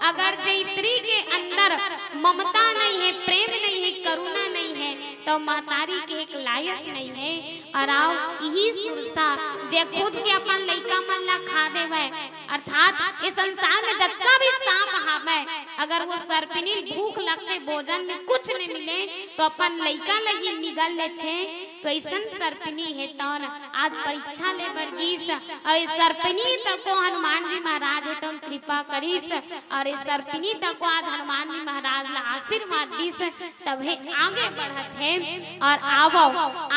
अगर जे स्त्री के अंदर ममता नहीं है प्रेम नहीं है करुणा नहीं है तो महतारी के एक लायक नहीं है। और आओ यही सुरसा जे खुद के अपन लइका मन ला खा देवे अर्थात इस संसार में जतका भी सांप हावे अगर वो सर्पिनी भूख लगते भोजन में कुछ नहीं मिले तो अपन लइका लगी निगल लेथे। तो ऐसा सर्पिनी है तौन आज परीक्षा ले बरगीस और इस सर्पिनी तक को हनुमान जी महाराज है तुम कृपा करीस और इस सर्पिनी तक को आज हनुमान जी महाराज ला आशीर्वाद दीस तभी आगे बढ़त है। और आवो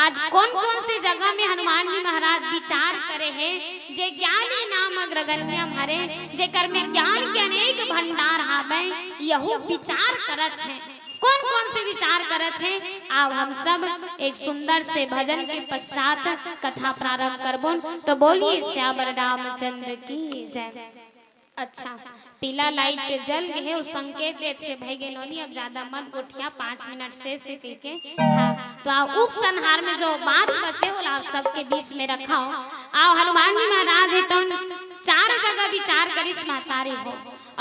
आज कौन कौन से जगह में हनुमान जी महाराज विचार करे है जे ज्ञानी नाम अग्रगण्य हरे जेकर में ज्ञान के अनेक भंडार हावे यहू विचार करत है। कौन कौन से विचार करत है अब हम सब एक सुंदर से भजन के पश्चात कथा प्रारंभ करबो। तो बोलिए श्यावर रामचंद्र की जय। अच्छा पीला लाइट जल गए उस संकेत देते भाई गेनोनी अब ज्यादा मत गोठिया 5 मिनट से के हाँ तो आप उपसंहार में जो बात बचे हो आप सबके बीच में रखा हो। आओ हनुमान जी महाराज है तो 4 जगह विचार करिस महतारी हो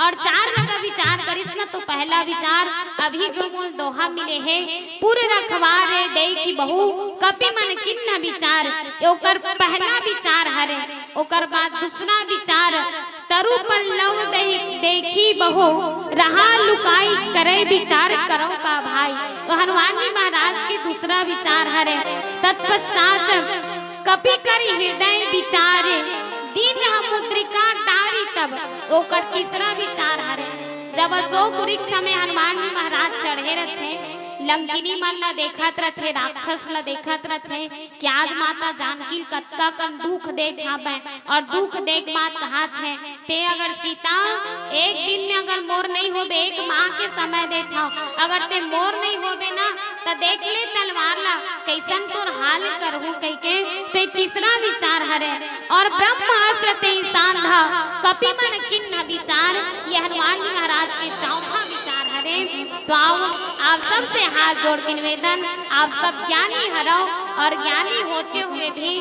और 4 जगह विचार करिस ना। तो पहला विचार अभी जो मूल दोहा मिले है पूरे रखवारे देखी बहु कपि मन किन्न विचार ओकर पहला विचार हरे। ओकर बाद दूसरा विचार तरु पल्लव देखी बहु रहा लुकाई करे विचार करो का भाई। तो हनुमान जी महाराज के दूसरा विचार हरे। तत्पश्चात कपि करि हृदय विचारे दीन मुद्रिका डारी तब ओकर तीसरा विचार हरे। जब अशोक वृक्ष में हनुमान जी महाराज चढ़े रहे लंकिनी मन ला देखत रथे राक्षस ला देखत रथे कि आज माता जानकी कतका कन दुख देख छापे और दुख देख बात कहा छे ते अगर सीता एक दिन में अगर मोर नहीं होबे एक माह के समय दे छाओ अगर ते मोर नहीं होबे ना तो देख ले तलवार ला कैसन तोर हाल करहु कह के ते तीसरा विचार हरे और ब्रह्मास्त्र ते सांधा कपि मन किन्न विचार ये हनुमान जी महाराज के चौथा विचार हरे। तो आओ आप सबसे हाथ जोड़ के निवेदन आप सब ज्ञानी हरो और ज्ञानी होते हुए भी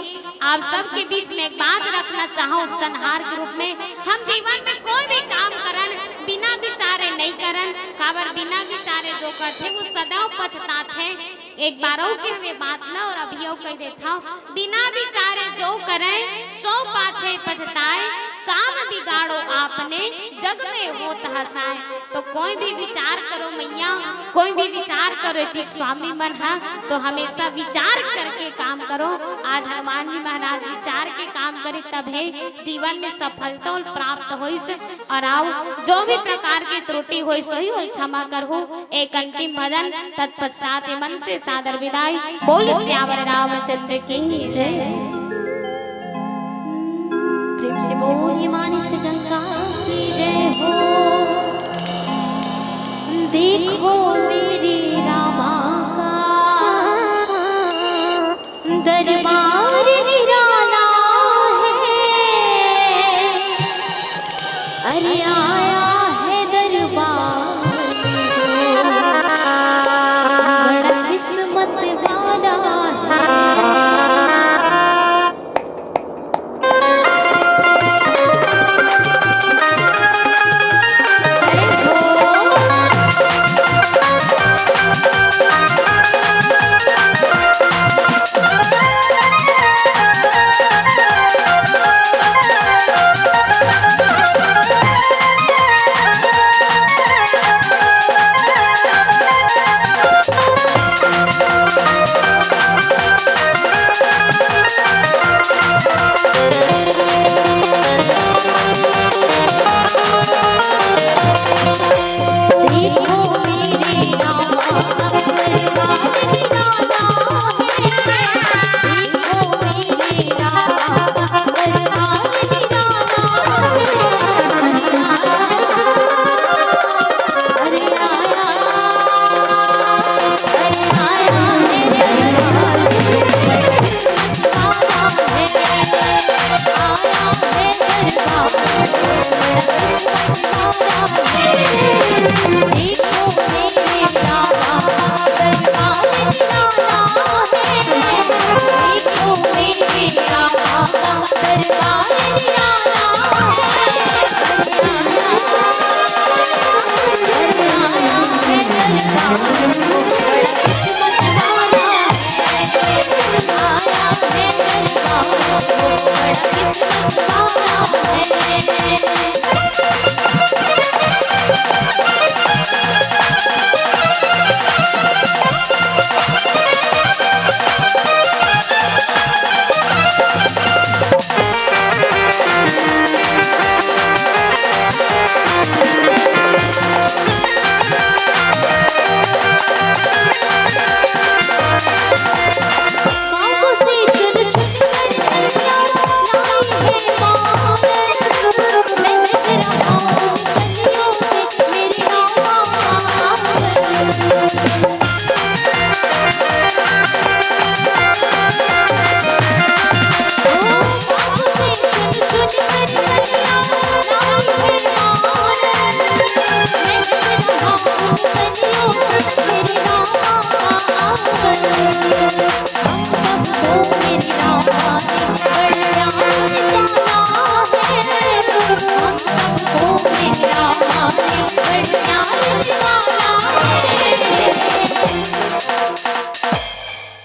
आप सबके बीच में एक बात रखना चाहो उपसंहार के रूप में हम जीवन में कोई भी काम करन बिना विचारे नहीं करन काबर बिना विचारे जो करते वो सदैव पछताते एक बारों के हमें बात ला और अभियोग कह देता बिना विचारे जो करे सो पाछे पछताए काम बिगाड़ो आपने जग में होत हसाए। तो कोई भी विचार करो मैया कोई भी विचार करो ठीक स्वामी मन है तो हमेशा विचार करके काम करो। आज हनुमान जी महाराज विचार के काम करे तब है जीवन में सफलता प्राप्त होई से और आओ जो भी प्रकार की त्रुटि होई सोई हो क्षमा करहु। एक अंतिम भजन तत्पश्चात मन से सादर विदाई बोल श्यावर रामचंद्र की जय।
प्रेम से बोलिए मानिस गंगा की जय हो। देखो मेरे रामा का दरबार निराला है अरे आया है दरबार बड़ा किस्मत वाला है।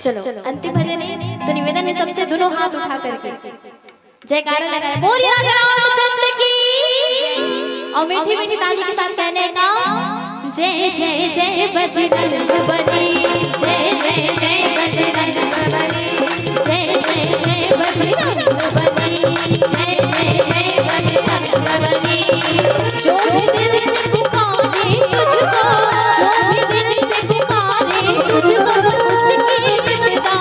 चलो अंतिम भजन है तो निवेदन है सबसे दोनों हाथ उठा करके जयकारा लगा बोलिए राजा रामचंद्र की और मीठी मीठी ताली के साथ कहने का जय जय जय बजरंग बली जय जय जय बजरंग बली जय जय जय बजरंग बली जय जय जय बजरंग बली जो भी दिल से पुकारे तुझको जो भी दिल से पुकारे तुझको उसकी विदा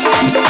Thank you.